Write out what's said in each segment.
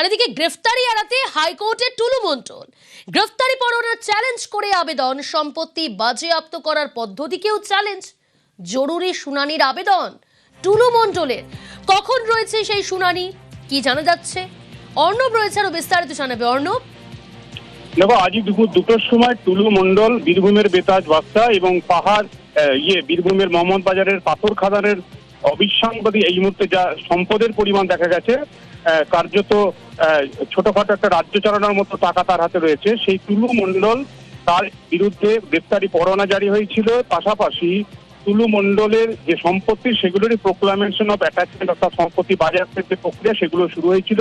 আর এদিকে গ্রেফতারি এড়াতে হাইকোর্টে টুলু মণ্ডল গ্রেফতারি পরোয়ানা চ্যালেঞ্জ করে আবেদন, সম্পত্তি বাজেয়াপ্ত করার পদ্ধতিকেও চ্যালেঞ্জ, জরুরি শুনানির আবেদন টুলু মণ্ডলের। কখন রয়েছে সেই শুনানি, কি জানা যাচ্ছে? অর্ণব রয়েছে, আরো বিস্তারিত জানাবে অর্ণব। দেখো, আজই দুপুর 2টোর সময় টুলু মণ্ডল বীরভূমের বেতাজ বাস্তা এবং পাহাড় বীরভূমের মোহাম্মদ বাজারের পাথর খাদানের অবিসংবাদী এই মুহূর্তে যা সম্পদের পরিমাণ দেখা গেছে, কার্যত ছোটখাটো একটা রাজ্য চালানোর মতো টাকা তার হাতে রয়েছে। সেই টুলু মণ্ডল, তার বিরুদ্ধে গ্রেফতারি পরোয়ানা জারি হয়েছিল। পাশাপাশি টুলু মণ্ডলের যে সম্পত্তি, সেগুলোরই প্রোক্লামেশন অফ অ্যাটাচমেন্ট অর্থাৎ সম্পত্তি বাজেয়াপ্তের যে প্রক্রিয়া, সেগুলো শুরু হয়েছিল।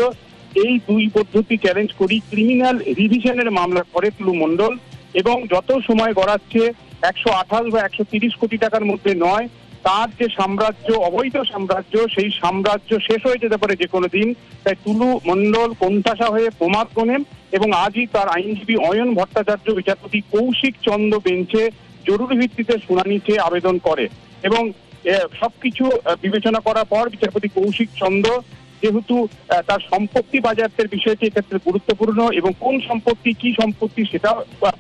এই দুই পদ্ধতি চ্যালেঞ্জ করি ক্রিমিনাল রিভিশনের মামলা করে টুলু মণ্ডল, এবং যত সময় গড়াচ্ছে 128 বা 130 কোটি টাকার মধ্যে নয়, তার যে সাম্রাজ্য, অবৈধ সাম্রাজ্য, সেই সাম্রাজ্য শেষ হয়ে যেতে পারে যে কোনো দিন। তাই টুলু মণ্ডল কোণঠাসা হয়ে প্রমাদ গণেন এবং আজই তার আইনজীবী অয়ন ভট্টাচার্য বিচারপতি কৌশিক চন্দ্র বেঞ্চে জরুরি ভিত্তিতে শুনানি চেয়ে আবেদন করে। এবং সবকিছু বিবেচনা করার পর বিচারপতি কৌশিক চন্দ্র, যেহেতু তার সম্পত্তি বাজেয়াপ্তের বিষয়টি এক্ষেত্রে গুরুত্বপূর্ণ এবং কোন সম্পত্তি কি সম্পত্তি সেটা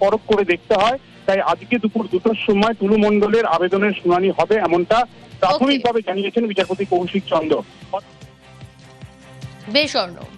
পরখ করে দেখতে হয়, তাই আজকে দুপুর 2টোর সময় টুলু মণ্ডলের আবেদনের শুনানি হবে, এমনটা প্রাথমিকভাবে জানিয়েছেন বিচারপতি কৌশিক চন্দ্র। বেশ অর্ণব।